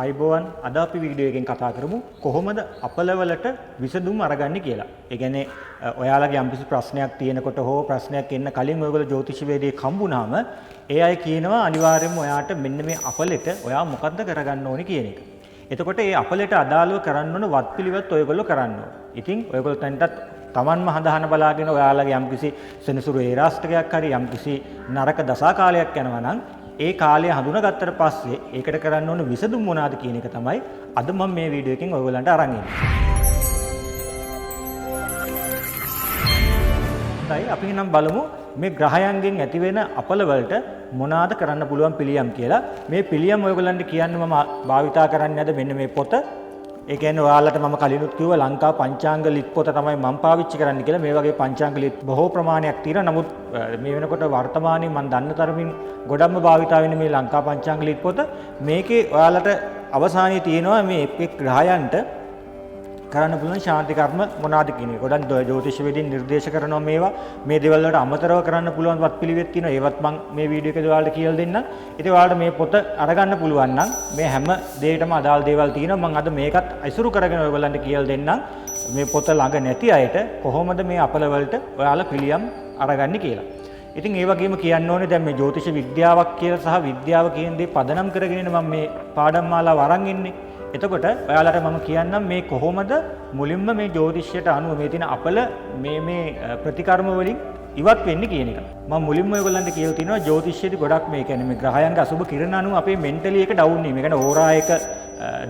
අයිබෝවන් අද අපි වීඩියෝ එකෙන් කතා කරමු කොහොමද අපලවලට විසඳුම් අරගන්නේ කියලා. ඒ කියන්නේ ඔයාලගේ යම්කිසි ප්‍රශ්නයක් තියෙනකොට හෝ ප්‍රශ්නයක් එන්න කලින් ඔයගොල්ලෝ ජ්‍යොතිෂ වේදයේ හම්බුනාම ඒ අය කියනවා අනිවාර්යයෙන්ම ඔයාට මෙන්න මේ අපලෙට ඔයා මොකද්ද කරගන්න ඕනේ කියන එක. එතකොට ඒ අපලෙට අදාළව කරන්න ඕන වත්පිළිවෙත් ඔයගොල්ලෝ කරන්න ඕනේ. ඉතින් ඔයගොල්ලෝ තැන්ටත් තමන්ම හඳහන බලාගෙන ඔයාලගේ යම්කිසි සෙනසුරු ඒරාස්ටකයක් හරි යම්කිසි නරක දසා කාලයක් යනවා නම් ඒ කාලය හඳුනාගත්තට පස්සේ ඒකට කරන්න ඕන විසඳුම් මොනවාද කියන එක තමයි අද මම මේ වීඩියෝ එකෙන් ඔයගොල්ලන්ට අරන් එන්නේ. දැන් අපි නම් බලමු මේ ග්‍රහයන්ගෙන් ඇති වෙන අපල වලට මොනවාද කරන්න පුළුවන් පිළියම් කියලා. මේ පිළියම් ඔයගොල්ලන්ට කියන්න මම භාවිතා කරන්නේ නැද මෙන්න මේ පොත. ඒ කියන්නේ ඔයාලට මම කලිනුත් කිව්වා ලංකා පංචාංග ලිත් පොත තමයි මම පාවිච්චි කරන්න කියලා. මේ වගේ පංචාංග ලිත් බොහෝ ප්‍රමාණයක් තියෙනවා. නමුත් මේ වෙනකොට වර්තමානයේ මම දන්න තරමින් ගොඩක්ම භාවිතා වෙන මේ ලංකා පංචාංග ලිත් පොත මේකේ ඔයාලට අවසානයේ තියෙනවා මේ එක් ග්‍රහයන්ට කරන්න පුළුවන් ශාන්ති කර්ම මොනවාද කියන එක. ගොඩක් ජ්‍යොතිෂ වේදින් නිර්දේශ කරනවා මේවා. මේ දේවල් වලට අමතරව කරන්න පුළුවන් වත්පිළිවෙත් තියෙනවා. ඒවත් මම මේ වීඩියෝ එකේදී ඔයාලට කියලා දෙන්නම්. ඉතින් ඔයාලට මේ පොත අරගන්න පුළුවන් නම් මේ හැම දෙයකටම අදාළ දේවල් තියෙනවා. මම අද මේකත් අයිසුරු කරගෙන ඔයගොල්ලන්ට කියලා දෙන්නම්. මේ පොත ළඟ නැති අයට කොහොමද මේ අපල වලට ඔයාලා පිළියම් අරගන්නේ කියලා. ඉතින් ඒ වගේම කියන්න ඕනේ දැන් මේ ජ්‍යොතිෂ විද්‍යාවක් කියලා සහ විද්‍යාව කියන දේ පදනම් කරගෙන මම මේ පාඩම් මාලාව අරන් ඉන්නේ. එතකොට ඔයාලට මම කියන්නම් මේ කොහොමද මුලින්ම මේ ජ්‍යොතිෂයට අනුව මේ තියෙන අපල මේ ප්‍රතිකර්ම වලින් ඉවත් වෙන්නේ කියන එක. මම මුලින්ම ඔයගොල්ලන්ට කියලා තිනවා ජ්‍යොතිෂයේදී ගොඩක් මේ කියන්නේ මේ ග්‍රහයන්ගේ අසුබ කිරණ අනුව අපේ මෙන්ටලි එක ඩවුන් වීම. ඒ කියන්නේ ඕරා එක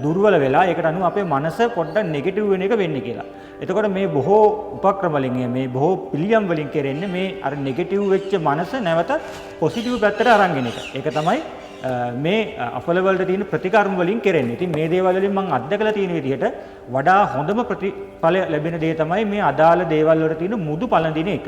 දුර්වල වෙලා ඒකට අනුව අපේ මනස පොඩ්ඩක් නෙගටිව් වෙන එක වෙන්නේ කියලා. එතකොට මේ බොහෝ උපක්‍රම වලින් මේ බොහෝ පිළියම් වලින් කෙරෙන්නේ මේ අර නෙගටිව් වෙච්ච මනස නැවත පොසිටිව් පැත්තට අරන් එක. ඒක තමයි මේ අපල වලට තියෙන ප්‍රතිකර්ම වලින් කෙරෙන්නේ. ඉතින් මේ දේවල් වලින් මම අත්දැකලා තියෙන විදිහට වඩා හොඳම ප්‍රතිඵල ලැබෙන දේ තමයි මේ අදාළ දේවල් වලට තියෙන මුදු පළඳින එක.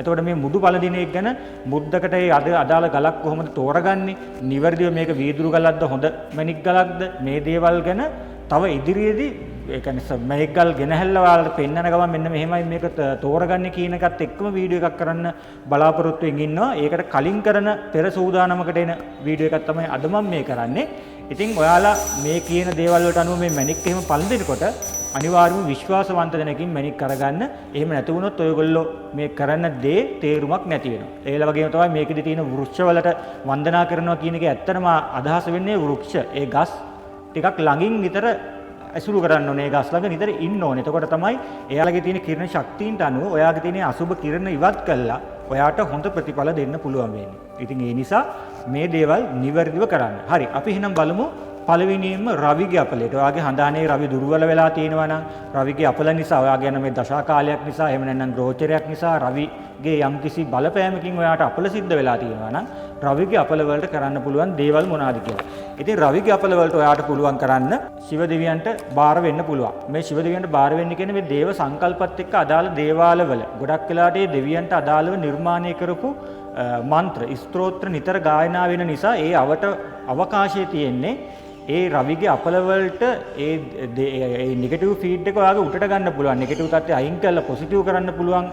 එතකොට මේ මුදු පළඳින එක ගැන මුද්දකට ඒ අදාළ ගලක් කොහොමද තෝරගන්නේ? නිවැරදිව මේක වීදුරු ගලක්ද හොඳ මැණික් ගලක්ද? මේ දේවල් ගැන තව ඉදිරියේදී ඒ කියන්නේ මැණික් ගල් ගෙනහැල්ලා ඔයාලට පෙන්නන ගමන් මෙන්න මෙහෙමයි මේක තෝරගන්නේ කියන එකත් එක්කම වීඩියෝ එකක් කරන්න බලාපොරොත්තු වෙමින් ඉන්නවා. ඒකට කලින් කරන පෙර සූදානමකට එන වීඩියෝ එකක් තමයි අද මම මේ කරන්නේ. ඉතින් ඔයාලා මේ කියන දේවල් වලට අනුව මේ මැණික් එහෙම පළඳිනකොට අනිවාර්යයෙන්ම විශ්වාසවන්ත දෙනකින් මැණික් අරගන්න. එහෙම නැති වුණොත් ඔයගොල්ලෝ මේ කරන දේ තේරුමක් නැති වෙනවා. ඒ වගේම තමයි මේකෙදි තියෙන වෘක්ෂ වලට වන්දනා කරනවා කියන එක ඇත්තටම අදහස වෙන්නේ වෘක්ෂ. ඒ ගස් ටිකක් ළඟින් විතර ඇසුරු කරන්න ඕනේ. ඒ ගස් ළඟ නිතර ඉන්න ඕනේ. එතකොට තමයි එයාලගේ තියෙන කිරණ ශක්තියින්ට අනුව ඔයාගේ තියෙන අසුබ කිරණ ඉවත් කළා ඔයාට හොඳ ප්‍රතිඵල දෙන්න පුළුවන් වෙන්නේ. ඉතින් ඒ නිසා මේ දේවල් නිවැරදිව කරන්න. හරි. අපි එහෙනම් බලමු පළවෙනියෙන්ම රවිගේ අපලයට. ඔයාගේ හඳානේ රවි දුර්වල වෙලා තියෙනවා නම් රවිගේ අපල නිසා ඔයාගේ යන මේ දශා කාලයක් නිසා එහෙම නැත්නම් ගෝචරයක් නිසා රවිගේ යම්කිසි බලපෑමකින් ඔයාට අපල සිද්ධ වෙලා තියෙනවා නම් රවිගේ අපල වලට කරන්න පුළුවන් දේවල් මොනවාද කියලා. ඉතින් රවිගේ අපල වලට ඔයාට පුළුවන් කරන්න ශිව දෙවියන්ට බාර වෙන්න පුළුවන්. මේ ශිව දෙවියන්ට බාර වෙන්න කියන්නේ මේ දේව සංකල්පත් එක්ක අදාළ දේවාලවල ගොඩක් වෙලාට මේ දෙවියන්ට අදාළව නිර්මාණය කරපු මන්ත්‍ර ස්තෝත්‍ර නිතර ගායනා වෙන නිසා ඒ අවකාශයේ තියෙන්නේ ඒ රවිගේ අපල වලට ඒ නෙගටිව් ෆීඩ් එක ඔයාගේ උඩට ගන්න පුළුවන්. නෙගටිව් තත්ත්වය අයින් කරලා පොසිටිව් කරන්න පුළුවන්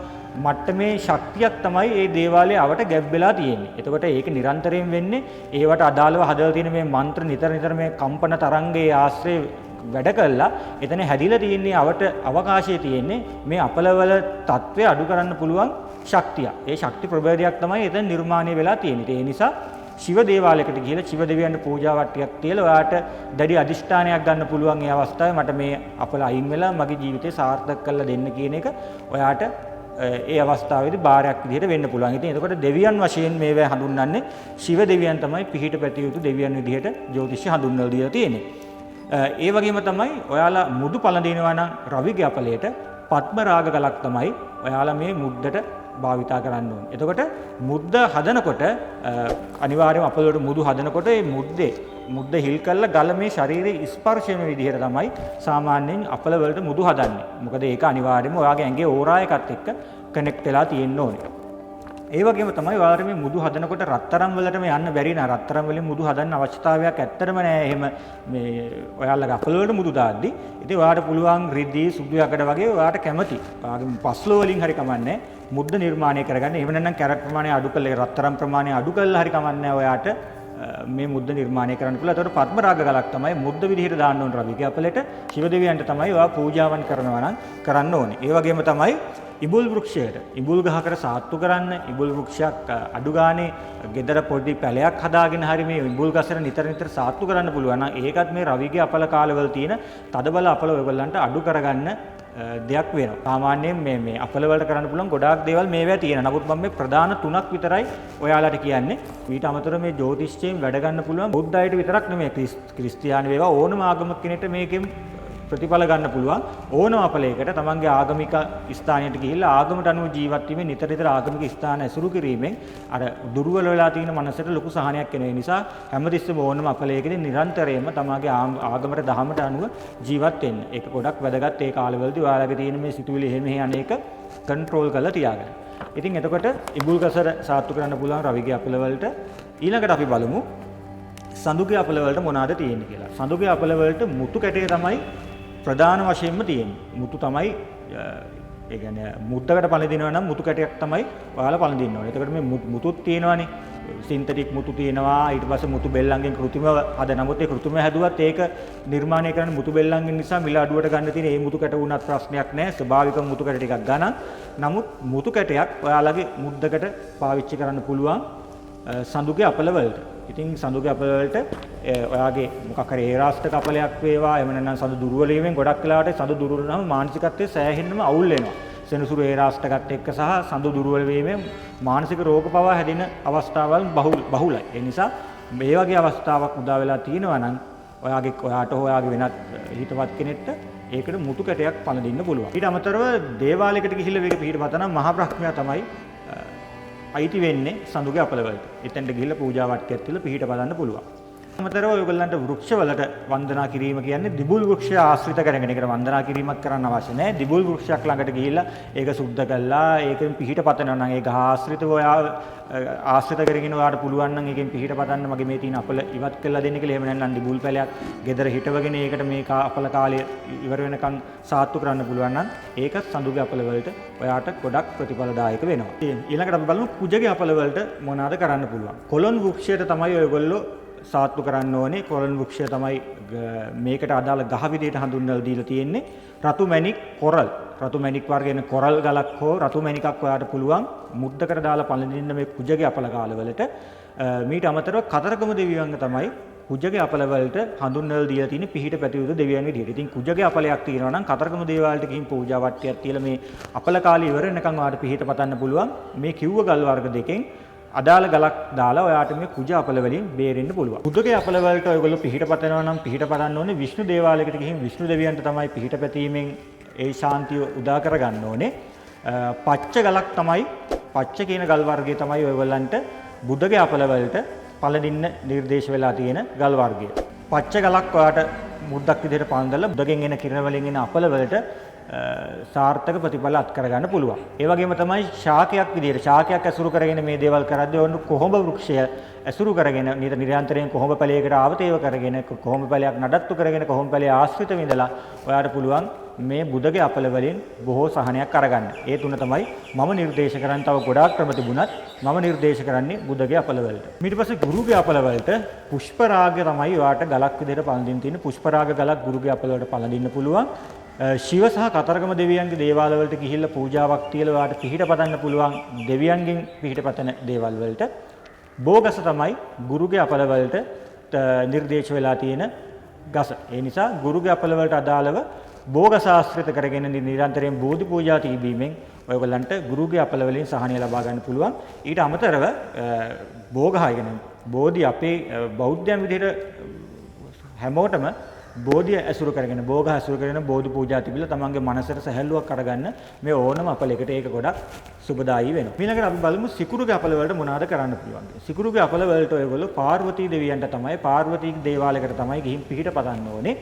මට්ටමේ ශක්තියක් තමයි මේ දේවාලයේ අවට ගැබ් වෙලා තියෙන්නේ. එතකොට ඒක නිරන්තරයෙන් වෙන්නේ ඒවට අදාළව හදලා තියෙන මේ මන්ත්‍ර නිතර මේ කම්පන තරංගයේ ආශ්‍රය වැඩ කළා. එතන හැදිලා තියෙන්නේ අවට අවකාශයේ තියෙන්නේ මේ අපලවල තත්ත්වය අඩු කරන්න පුළුවන් ශක්තිය. ඒ ශක්ති ප්‍රභේදයක් තමයි එතන නිර්මාණය වෙලා තියෙන්නේ. ඒ නිසා ශිව දේවාලයකට ගිහලා ශිව දෙවියන්ට පූජාවක් ටිකක් තියලා ඔයාට දැඩි අදිෂ්ඨානයක් ගන්න පුළුවන්. මේ අවස්ථාවේ මට මේ අපල අයින් වෙලා මගේ ජීවිතේ සාර්ථක කරලා දෙන්න කියන එක ඔයාට ඒ අවස්ථාවේදී බාරයක් විදිහට වෙන්න පුළුවන්. ඉතින් එතකොට දෙවියන් වශයෙන් මේවා හඳුන්වන්නේ ශිව දෙවියන් තමයි පිහිට පැතිය යුතු දෙවියන් විදිහට ජ්‍යොතිෂය හඳුන්වලා දීලා තියෙන්නේ. ඒ වගේම තමයි ඔයාලා මුදු පළඳිනවා නම් රවිගේ අපලයට පත්ම රාග ගලක් තමයි ඔයාලා මේ මුද්දට භාවිතා කරන්න ඕනේ. එතකොට මුද්ද හදනකොට අනිවාර්යයෙන්ම අපල වලට මුදු හදනකොට මේ මුද්ද හිල් කරලා ගල මේ ශරීරයේ ස්පර්ශ වෙන විදිහට තමයි සාමාන්‍යයෙන් අපල වලට මුදු හදන්නේ. මොකද ඒක අනිවාර්යයෙන්ම ඔයාගේ ඇඟේ ඕරා එකත් එක්ක කනෙක්ට් වෙලා තියෙන්න ඕනේ. ඒ වගේම තමයි ඔයාලට මේ මුදු හදනකොට රත්තරන් වලටම යන්න බැරි නා රත්තරන් වලින් මුදු හදන්න අවශ්‍යතාවයක් ඇත්තටම නෑ. එහෙම මේ ඔයාලගේ අපල වලට මුදු දාද්දි ඉතින් ඔයාට පුළුවන් රිදී සුදු යකඩ වගේ ඔයාට කැමති. ඔයාගේ පස්ලෝ වලින් හරි කමන්නේ මුද්ද නිර්මාණය කරගන්න. එහෙම නැත්නම් කැරට් ප්‍රමාණය අඩු කරලා රත්තරන් ප්‍රමාණය අඩු කරලා හරි කමන්නේ ඔයාට මේ මුද්ද නිර්මාණය කරන්න පුළුවන්. ඒතකොට පద్ම රාග ගලක් තමයි මුද්ද විදිහට දාන්න ඕන රවිගේ අපලෙට. ශිව දෙවියන්ට තමයි ඔයා පූජාවන් කරනවා නම් කරන්න ඕනේ. ඒ වගේම තමයි ඉබුල් වෘක්ෂයට ඉබුල් ගහකට සාත්තු කරන්න, ඉබුල් වෘක්ෂයක් අඩු ගානේ ගෙදර පොඩි පැලයක් හදාගෙන හරි මේ ඉබුල් ගසට නිතර නිතර සාත්තු කරන්න පුළුවන් නම් ඒකත් මේ රවිගේ අපල කාලවල තියෙන තදබල අපල ඔයගොල්ලන්ට අඩු කරගන්න දෙයක් වෙනවා. සාමාන්‍යයෙන් මේ අපල වලට කරන්න පුළුවන් ගොඩාක් දේවල් මේවා තියෙනවා. නමුත් මම මේ ප්‍රධාන තුනක් විතරයි ඔයාලට කියන්නේ. ඊට අමතරව මේ ජ්‍යොතිෂයෙන් වැඩ ගන්න පුළුවන් බෞද්ධ අයට විතරක් නෙමෙයි ක්‍රිස්තියානි වේවා ඕනම ආගමක කෙනෙක්ට මේකෙන් ප්‍රතිඵල ගන්න පුළුවන්. ඕනම අපලයකට තමන්ගේ ආගමික ස්ථානයට ගිහිල්ලා ආගමට අනුව ජීවත් වීමෙන් නිතර නිතර ආගමික ස්ථාන ඇසුරු කිරීමෙන් අර දුර්වල වෙලා තියෙන මනසට ලොකු සහනයක් එන නිසා හැමතිස්සෙම ඕනම අපලයකදී නිරන්තරයෙන්ම තමන්ගේ ආගමට දහමට අනුව ජීවත් වෙන්න. ඒක ගොඩක් වැදගත්. ඒ කාලවලදී ඔයාලගේ තියෙන මේ සිතුවිලි එහෙම අනේක කන්ට්‍රෝල් කරලා තියාගන්න. ඉතින් එතකොට ඉබුල් ගසර සාත්තු කරන්න පුළුවන් රවිගේ අපල වලට. ඊළඟට අපි බලමු සඳුගේ අපල වලට මොනවාද තියෙන්නේ කියලා. සඳුගේ අපල වලට මුතු කැටේ තමයි ප්‍රධාන වශයෙන්ම තියෙන්නේ. මුතු තමයි ඒ කියන්නේ මුද්දකට පළඳිනවා නම් මුතු කැටයක් තමයි ඔයාලා පළඳින්න ඕනේ. එතකොට මේ මුතුත් තියෙනවානේ. සින්තටික් මුතු තියෙනවා. ඊට පස්සේ මුතු බෙල්ලන්ගෙන් කෘත්‍රිමව හද. නමුත් ඒ කෘත්‍රිමව හැදුවත් ඒක නිර්මාණය කරන්න මුතු බෙල්ලන්ගෙන් නිසා මිල අඩුවට ගන්න තියෙන මේ මුතු කැට වුණත් ප්‍රශ්නයක් නැහැ. ස්වභාවික මුතු කැට ටිකක් ගන්න. නමුත් මුතු කැටයක් ඔයාලගේ මුද්දකට පාවිච්චි කරන්න පුළුවන් සඳුගේ අපල වලට. ඉතින් සඳුගේ අපල වලට ඔයාගේ මොකක් හරි ඒරාෂ්ටක අපලයක් වේවා එහෙම නැත්නම් සඳු දුර්වල වීමෙන් ගොඩක් වෙලාවට සඳු දුර්වල නම් මානසිකත්වයේ සෑහෙන්නම අවුල් වෙනවා. සෙනසුරු ඒරාෂ්ටකත් එක්ක සහ සඳු දුර්වල වීමෙන් මානසික රෝග පවා හැදෙන අවස්ථාවල් බහුලයි. ඒ නිසා මේ වගේ අවස්ථාවක් උදා වෙලා තියෙනවා නම් ඔයාට හොයාගේ වෙනත් හිතවත් කෙනෙක්ට ඒකට මුතු කැටයක් පළඳින්න පුළුවන්. ඊට අමතරව දේවාලයකට ගිහිල්ලා මේක පිළිපදන මහා බ්‍රහ්මයා තමයි අයිති වෙන්නේ සඳුගේ අපල වලට. එතෙන්ට ගිහිල්ලා පූජා වට්ටියක් තියලා පිහිට බලන්න පුළුවන්. අමතරව ඔයගොල්ලන්ට වෘක්ෂ වලට වන්දනා කිරීම කියන්නේ දිබුල් වෘක්ෂය ආශ්‍රිත කරගෙන ඒකට වන්දනා කිරීමක් කරන්න අවශ්‍ය නැහැ. දිබුල් වෘක්ෂයක් ළඟට ගිහිල්ලා ඒක සුද්ධ කළා ඒකෙන් පිහිට පතනවා නම් ඒක ආශ්‍රිතව ආශ්‍රිත කරගෙන ඔයාලට පුළුවන් නම් ඒකෙන් පිහිට පතන්න මගේ මේ තියෙන අපල ඉවත් කරලා දෙන්න කියලා. එහෙම නැත්නම් දිබුල් පැලයක් ගෙදර හිටවගෙන ඒකට මේ අපල කාලය ඉවර වෙනකන් සාත්තු කරන්න පුළුවන් නම් ඒක සඳුගේ අපල වලට ඔයාට ගොඩක් ප්‍රතිඵලදායක වෙනවා. ඊළඟට අපි බලමු කුජගේ අපල වලට මොනවාද කරන්න පුළුවන්. කොළොන් වෘක්ෂයට තමයි ඔයගොල්ලෝ සාත්තු කරන්න ඕනේ. කොළොන් වෘක්ෂය තමයි මේකට අදාළ ගහ විදිහට හඳුන්වලා දීලා තියෙන්නේ. රතු මැණික් කොරල්. රතු මැණික් වර්ගයෙන් කොරල් ගලක් හෝ රතු මැණිකක් ඔයාට පුළුවන් මුද්දකට දාලා පළඳින්න මේ කුජගේ අපල කාලවලට. මීට අමතරව කතරගම දෙවියන්ග තමයි කුජගේ අපල වලට හඳුන්වලා දීලා තියෙන පිහිට පැතියුතු දෙවියන් විදිහට. ඉතින් කුජගේ අපලයක් තියෙනවා නම් කතරගම දේවාලයට ගිහින් පූජා වට්ටියක් තියලා මේ අපල කාලය ඉවර වෙනකන් ඔයාට පිහිට පතන්න පුළුවන්. මේ කිව්ව ගල් වර්ග දෙකෙන් අදාළ ගලක් දාලා ඔයාට මේ කුජ අපල වලින් බේරෙන්න පුළුවන්. කුජගේ අපල වලට ඔයගොල්ලෝ පිහිට පතනවා නම් පිහිට පතන්න ඕනේ විෂ්ණු දේවාලයකට ගිහින් විෂ්ණු දෙවියන්ට තමයි පිහිට පැතීමෙන් ඒ ශාන්තිය උදා කරගන්න ඕනේ. පච්ච ගලක් තමයි පච්ච කියන ගල් වර්ගය තමයි ඔයගොල්ලන්ට බුද්ධගේ අපල වලට පළඳින්න නිර්දේශ වෙලා තියෙන ගල් වර්ගය. පච්ච ගලක් ඔයාට මුද්දක් විදිහට පන්දලා බුද්ධගෙන් එන කිරණ වලින් එන අපල වලට සාර්ථක ප්‍රතිඵල අත් කරගන්න පුළුවන්. ඒ වගේම තමයි ශාකයක් විදිහට ශාකයක් ඇසුරු කරගෙන මේ දේවල් කරද්දී ඔන්න කොහොඹ වෘක්ෂය ඇසුරු කරගෙන නිරන්තරයෙන් කොහොඹ පැලයකට ආවතේව කරගෙන කොහොඹ පැලයක් නඩත්තු කරගෙන කොහොඹ පැලයේ ආශ්‍රිත විඳලා ඔයාට පුළුවන් මේ බුදගේ අපල වලින් බොහෝ සහනයක් අරගන්න. ඒ තුන තමයි මම නිර්දේශ කරන්න. තව ගොඩාක් ක්‍රම තිබුණත් මම නිර්දේශ කරන්නේ බුදගේ අපල වලට. ඊට පස්සේ ගුරුගේ අපල වලට පුෂ්ප රාගය තමයි ඔයාට ගලක් විදිහට පළඳින්න තියෙන. පුෂ්ප රාග ගලක් ගුරුගේ අපල වලට පළඳින්න පුළුවන්. ශිව සහ කතරගම දෙවියන්ගේ දේවාල වලට ගිහිල්ලා පූජාවක් තියලා ඔයාට පිහිට පතන්න පුළුවන් දෙවියන්ගෙන් පිහිට පතන දේවල් වලට. බෝගස තමයි ගුරුගේ අපල වලට නිර්දේශ වෙලා තියෙන ගස. ඒ නිසා ගුරුගේ අපල වලට අදාළව බෝගස ආශ්‍රිත කරගෙන නිරන්තරයෙන් බෝධි පූජා තිබීමෙන් ඔයගොල්ලන්ට ගුරුගේ අපල වලින් සහනය ලබා ගන්න පුළුවන්. ඊට අමතරව බෝගහය කියන්නේ බෝධි අපේ බෞද්ධයන් විදිහට හැමෝටම බෝධිය ඇසුරු කරගෙන බෝගහ ඇසුරු කරගෙන බෝධි පූජා තිබිලා තමන්ගේ මනසට සැහැල්ලුවක් අරගන්න මේ ඕනම අපලයකට ඒක ගොඩක් සුබදායී වෙනවා. ඊළඟට අපි බලමු සිකුරුගේ අපල වලට මොනවාද කරන්න පුළුවන්. සිකුරුගේ අපල වලට ඔයගොල්ලෝ පාර්වතී දෙවියන්ට තමයි පාර්වතී දේවාලයකට තමයි ගිහින් පිහිට පතන්න ඕනේ.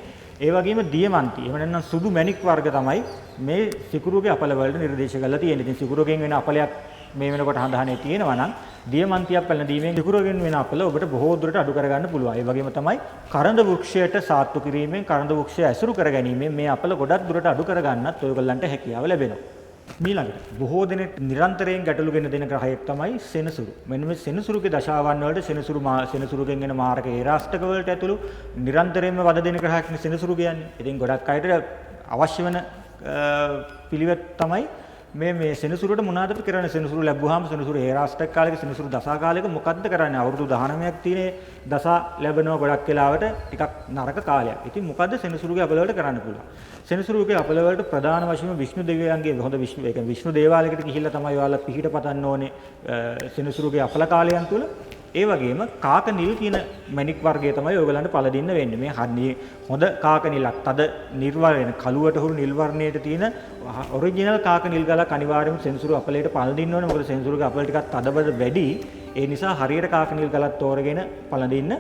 ඒ වගේම දියමන්ති එහෙම නැත්නම් සුදු මැණික් වර්ග තමයි මේ සිකුරුගේ අපල වලට නිර්දේශ කරලා තියෙන්නේ. ඉතින් සිකුරුගෙන් වෙන අපලයක් මේ වෙනකොට හඳහනේ තියෙනවා නම් දියමන්තියක් පැලඳීමෙන් සිකුරුගෙන් වෙන අපල ඔබට බොහෝ දුරට අඩු කරගන්න පුළුවන්. ඒ වගේම තමයි කරඬ වෘක්ෂයට සාත්තු කිරීමෙන් කරඬ වෘක්ෂය ඇසුරු කර ගැනීමෙන් මේ අපල ගොඩක් දුරට අඩු කරගන්නත් ඔයගොල්ලන්ට හැකියාව ලැබෙනවා. ඊළඟට බොහෝ දෙනෙක් නිරන්තරයෙන් ගැටලු ගෙන දෙන ග්‍රහයක් තමයි සෙනසුරු. මෙන්න මේ සෙනසුරුගේ දශාවන් වලට සෙනසුරුගෙන් එන මාරක ඒරාෂ්ටක වලට ඇතුළු නිරන්තරයෙන්ම වද දෙන ග්‍රහයක් නේ සෙනසුරු කියන්නේ. ඉතින් ගොඩක් අයට අවශ්‍ය වෙන පිළිවෙත් තමයි මේ සෙනසුරුට මොනවාද අපි කරන්නේ? සෙනසුරු ලැබුවාම සෙනසුරු ඒරාෂ්ටක කාලයක සෙනසුරු දසා කාලයක මොකද්ද කරන්නේ? අවුරුදු 19ක් තියෙන දසා ලැබෙනවා ගොඩක් වෙලාවට ටිකක් නරක කාලයක්. ඉතින් මොකද්ද සෙනසුරුගේ අපල වලට කරන්න පුළුවන්? සෙනසුරුගේ අපල වලට ප්‍රධාන වශයෙන්ම විෂ්ණු දෙවියන්ගේ හොඳ විෂ්ණු දේවාලයකට ගිහිල්ලා තමයි ඔයාලා පිහිට පතන්න ඕනේ සෙනසුරුගේ අපල කාලයන් තුල. ඒ වගේම කාක නිල් කියන මණික් වර්ගය තමයි ඔයගලන්ට පළදින්න වෙන්නේ. මේ හරිය හොඳ කාක නිලක්, තද නිර්වර්ණ කළුවට හුරු නිල් වර්ණයට තියෙන ඔරිජිනල් කාක නිල් ගලක් අනිවාර්යයෙන්ම සෙනසුරු අපලයට පළදින්න ඕනේ. මොකද සෙනසුරුගේ අපල ටිකක් තදබද වැඩි. ඒ නිසා හරියට කාක නිල් ගලක් තෝරගෙන පළදින්න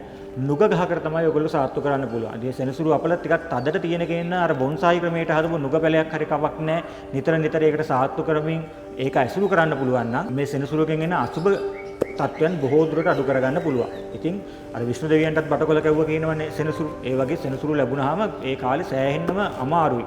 නුග ගහකට තමයි ඔයගොල්ලෝ සාත්තු කරන්න පුළුවන්. ඉතින් සෙනසුරු අපල ටිකක් තදට තියෙන කෙනා අර බොන්සායි ක්‍රමයට හදපු නුග පැලයක් හරි කවක් නැහැ. නිතර ඒකට සාත්තු කරමින් ඒක ඇසුරු කරන්න පුළුවන් නම් මේ සෙනසුරුගෙන් එන අසුබ තත්ත්වයන් බොහෝ දුරට අඩු කරගන්න පුළුවන්. ඉතින් අර විෂ්ණු දෙවියන්ටත් බටකොල කැවුවා කියනවනේ සෙනසුරු. ඒ වගේ සෙනසුරු ලැබුණාම ඒ කාලේ සෑහෙන්නම අමාරුයි.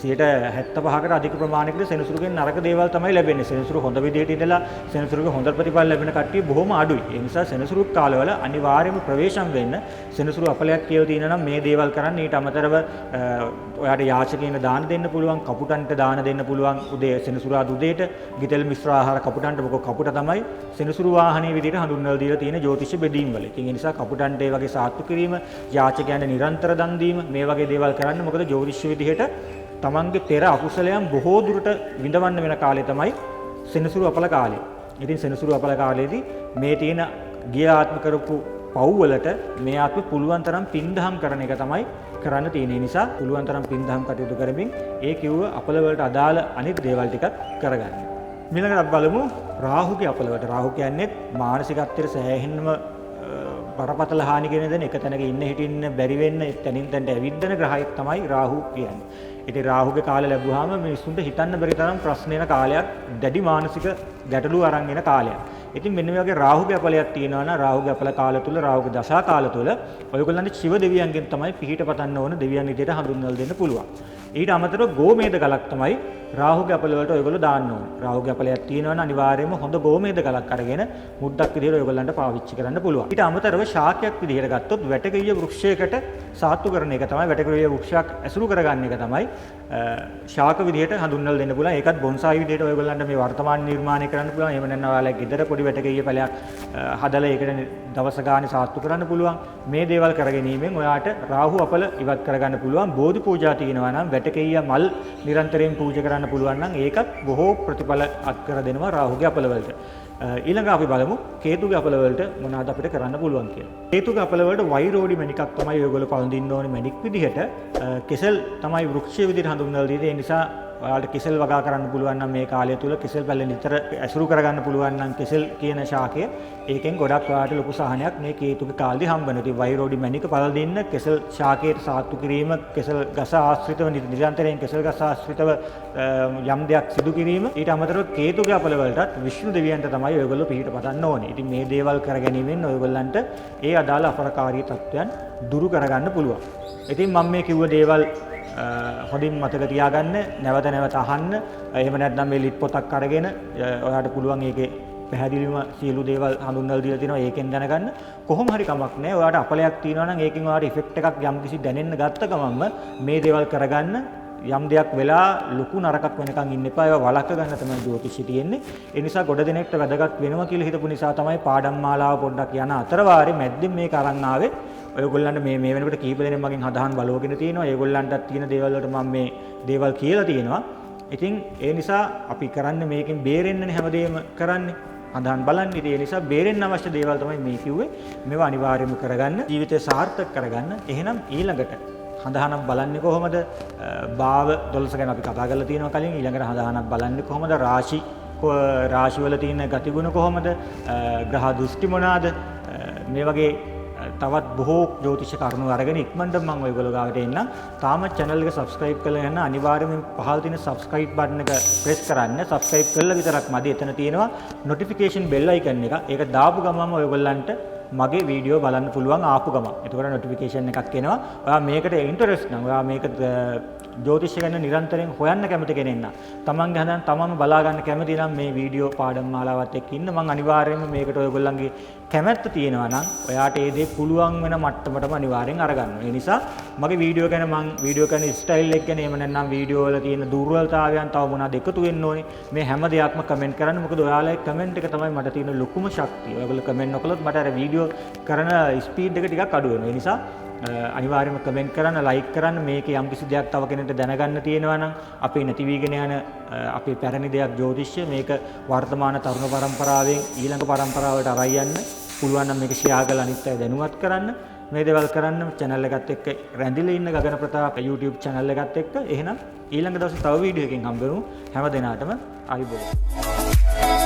75%කට අධික ප්‍රමාණයකට සෙනසුරුගෙන් නරක දේවල් තමයි ලැබෙන්නේ. සෙනසුරු හොඳ විදිහට ඉඳලා සෙනසුරුගේ හොඳ ප්‍රතිඵල ලැබෙන කට්ටිය බොහොම අඩුයි. ඒ නිසා සෙනසුරු කාලවල අනිවාර්යයෙන්ම ප්‍රවේශම් වෙන්න සෙනසුරු අපලයක් කියලා තියෙනවා නම් මේ දේවල් කරන්න. ඊට අමතරව ඔයාට යාචකයන් දාන දෙන්න පුළුවන්, කපුටන්ට දාන දෙන්න පුළුවන්. උදේ සෙනසුරාදා උදේට ගිතෙල් මිශ්‍ර ආහාර කපුටන්ට මොකද කපුට තමයි සෙනසුරු වාහනේ විදිහට හඳුන්වලා දීලා තියෙන ජ්‍යොතිෂ බෙදීම් වල. ඉතින් ඒ නිසා කපුටන්ට ඒ වගේ සාත්තු කිරීම, යාචකයන්ට නිරන්තර දන් දීම මේ වගේ දේවල් කරන්න. මොකද ජ්‍යොතිෂ විදිහට තමන්ගේ පෙර අකුසලයන් බොහෝ දුරට විඳවන්න වෙන කාලය තමයි සෙනසුරු අපල කාලය. ඉතින් සෙනසුරු අපල කාලයේදී මේ තියෙන ගිය ආත්ම කරපු පව් වලට මේ ආත්ම පුළුවන් තරම් පින්දහම් කරන එක තමයි කරන්න තියෙන. නිසා පුළුවන් තරම් පින්දහම් කටයුතු කරමින් ඒ කිව්ව අපල වලට අදාළ අනිත් දේවල් ටිකක් කරගන්න. ඊළඟට බලමු රාහුගේ අපලවට. රාහු කියන්නේ මානසිකත්වයට සෑහෙන්නම බරපතල හානි ගෙන දෙන එක තැනක ඉන්න හිටින්න බැරි වෙන්න තැනින් තැනට ඇවිද්දන ග්‍රහයක් තමයි රාහු කියන්නේ. ඉතින් රාහුගේ කාලය ලැබුවාම මිනිස්සුන්ට හිතන්න බැරි තරම් ප්‍රශ්න වෙන කාලයක්, දැඩි මානසික ගැටලු අරන් එන කාලයක්. ඉතින් මෙන්න මේ වගේ රාහුගේ අපලයක් තියෙනවා නම් රාහුගේ අපල කාලය තුල රාහුගේ දශා කාලය තුල ඔයගොල්ලන්ට ශිව දෙවියන්ගෙන් තමයි පිහිට පතන්න ඕන දෙවියන් විදියට හඳුන්වලා දෙන්න පුළුවන්. ඊට අමතරව ගෝමේද ගලක් තමයි රාහුගේ අපල වලට ඔයගොල්ලෝ දාන්න ඕනේ. රාහුගේ අපලයක් තියෙනවා නම් අනිවාර්යයෙන්ම හොඳ ගෝමේද ගලක් අරගෙන මුද්දක් විදියට ඔයගොල්ලන්ට පාවිච්චි කරන්න පුළුවන්. ඊට අමතරව ශාකයක් විදියට ගත්තොත් වැටකීය වෘක්ෂයකට සාත්තු කරන එක තමයි, වැටකීය වෘක්ෂයක් ඇසුරු කරගන්න එක තමයි ශාක විදියට හඳුන්වලා දෙන්න පුළුවන්. ඒකත් බොන්සායි විදියට ඔයගොල්ලන්ට මේ වර්තමාන නිර්මාණය කරන්න පුළුවන්. එහෙම නැත්නම් ඔයාලා ගෙදර පොඩි වැටකීය පැලයක් හදලා ඒකට දවස ගානේ සාත්තු කරන්න පුළුවන්. මේ දේවල් කරගැනීමෙන් ඔයාට රාහු අපල ඉවත් කරගන්න පුළුවන්. බෝධි පූජා තියෙනවා නම් වැටකීය මල් නිරන්තරයෙන් පූජා කරන්න පුළුවන් නම් ඒකත් බොහෝ ප්‍රතිඵල අත් කර දෙනවා රාහුගේ අපල වලට. ඊළඟ අපි බලමු කේතුගේ අපල වලට මොනවද අපිට කරන්න පුළුවන් කියලා. කේතුගේ අපල වලට වෛරෝඩි මණිකක් තමයි ඔයගොල්ලෝ පළඳින්න ඕනේ මණික් විදිහට. කෙසෙල් තමයි වෘක්ෂය විදිහට හඳුන්වලා දෙන්නේ. ඒ නිසා ඔයාලට කෙසෙල් වගා කරන්න පුළුවන් නම් මේ කාලය තුල කෙසෙල් පැල නිතර ඇසුරු කරගන්න පුළුවන් නම් කෙසෙල් කියන ශාකය ඒකෙන් ගොඩක් ඔයාලට ලොකු සහනයක් මේ කේතුගේ කාලෙදි හම්බ වෙනවා. ඉතින් වෛරෝඩි මණික පළඳින්න කෙසෙල් ශාකයට සාත්තු කිරීම, කෙසෙල් ගස ආශ්‍රිතව නිරන්තරයෙන් කෙසෙල් ගස ආශ්‍රිතව යම් දෙයක් සිදු කිරීම. ඊට අමතරව කේතුගේ අපල වලටත් විෂ්ණු දෙවියන්ට තමයි ඔයගොල්ලෝ පිහිට පතන්න ඕනේ. ඉතින් මේ දේවල් කර ගැනීමෙන් ඔයගොල්ලන්ට ඒ අදාළ අපරකාරී තත්ත්වයන් දුරු කරගන්න පුළුවන්. ඉතින් මම මේ කිව්ව දේවල් හොඳින් මතක තියාගන්න, නැවත නැවත අහන්න. එහෙම නැත්නම් මේ ලිට් පොතක් අරගෙන ඔයාලට පුළුවන් ඒකේ පැහැදිලිවම සියලු දේවල් හඳුන්වලා දීලා තියෙනවා. ඒකෙන් දැනගන්න. කොහොම හරි කමක් නැහැ. ඔයාලට අපලයක් තියෙනවා නම් ඒකෙන් ඔයාලට ඉෆෙක්ට් එකක් යම්කිසි දැනෙන්න ගත්ත ගමන්ම මේ දේවල් කරගන්න. යම් දෙයක් වෙලා ලොකු නරකක් වෙනකන් ඉන්න එපා. ඒවා වළක්ව ගන්න තමයි ජ්‍යොතිෂය තියෙන්නේ. ඒ නිසා ගොඩ දෙනෙක්ට වැදගත් වෙනවා කියලා හිතපු නිසා තමයි පාඩම් මාලාව පොඩ්ඩක් යන අතර වාරේ මැද්දෙන් මේක අරන් ආවේ. ඔයගොල්ලන්ට මේ වෙනකොට කීප දෙනෙක් මගෙන් හදාහන් බලවගෙන තියෙනවා. ඒගොල්ලන්ටත් තියෙන දේවල් වලට මම මේ දේවල් කියලා තියෙනවා. ඉතින් ඒ නිසා අපි කරන්නේ මේකෙන් බේරෙන්නනේ හැමදේම කරන්නේ. හදාහන් බලන්න. ඉතින් ඒ නිසා බේරෙන්න අවශ්‍ය දේවල් තමයි මේ කිව්වේ. මේවා අනිවාර්යයෙන්ම කරගන්න. ජීවිතය සාර්ථක කරගන්න. එහෙනම් ඊළඟට හඳහනක් බලන්නේ කොහොමද? භාව 12 ගැන අපි කතා කරලා තියෙනවා කලින්. ඊළඟට හඳහනක් බලන්නේ කොහොමද? රාශිවල තියෙන ගතිගුණ කොහොමද? ග්‍රහ දෘෂ්ටි මොනවාද? මේ වගේ තවත් බොහෝ ජ්‍යොතිෂ කරුණු අරගෙන ඉක්මනට මම ඔයගොල්ලෝ ගාවට එන්න. තාම channel එක subscribe කරලා නැත්නම් අනිවාර්යයෙන්ම පහළ තියෙන subscribe button එක press කරන්න. subscribe කළා විතරක් මදි. එතන තියෙනවා notification bell icon එක. ඒක දාපු ගමන්ම ඔයගොල්ලන්ට මගේ වීඩියෝ බලන්න පුළුවන් ආපු ගමන්. එතකොට notification එකක් එනවා. ඔයා මේකට interest නම් ඔයා මේක ජ්‍යොතිෂය ගැන නිරන්තරයෙන් හොයන්න කැමති කෙනෙක් නම් තමන්ගේ හදන තමන්ම බලා ගන්න කැමති නම් මේ වීඩියෝ පාඩම් මාලාවත් එක්ක ඉන්න මම අනිවාර්යයෙන්ම මේකට ඔයගොල්ලන්ගේ කැමැත්ත තියෙනවා නම් ඔයාට ඒ දේ පුළුවන් වෙන මට්ටමටම අනිවාර්යෙන් අරගන්න. ඒ නිසා මගේ වීඩියෝ ගැන මම වීඩියෝ කරන ස්ටයිල් එක ගැන එහෙම නැත්නම් වීඩියෝ වල තියෙන දුර්වලතාවයන් තව මොනවද එකතු වෙන්න ඕනේ මේ හැම දෙයක්ම කමෙන්ට් කරන්න. මොකද ඔයාලගේ කමෙන්ට් එක තමයි මට තියෙන ලොකුම ශක්තිය. ඔයගොල්ලෝ කමෙන්ට් නොකළොත් මට අර වීඩියෝ කරන ස්පීඩ් එක ටිකක් අඩු වෙනවා. ඒ නිසා අනිවාර්යයෙන්ම කමෙන්ට් කරන්න, ලයික් කරන්න. මේකේ යම්කිසි දෙයක් තව කෙනෙක්ට දැනගන්න තියෙනවා නම් අපේ නැති වීගෙන යන අපේ පැරණි දෙයක් ජ්‍යොතිෂය මේක වර්තමාන තරුණ පරම්පරාවෙන් ඊළඟ පරම්පරාවට අරයි යන්න පුළුවන් නම් මේක ෂෙයා කරලා අනිත් අය දැනුවත් කරන්න. මේ දේවල් කරන්න channel එකත් එක්ක රැඳිලා ඉන්න ගගන ප්‍රතාප YouTube channel එකත් එක්ක. එහෙනම් ඊළඟ දවසේ තව වීඩියෝ එකකින් හම්බ වෙමු. හැම දිනාටම ආයුබෝවන්.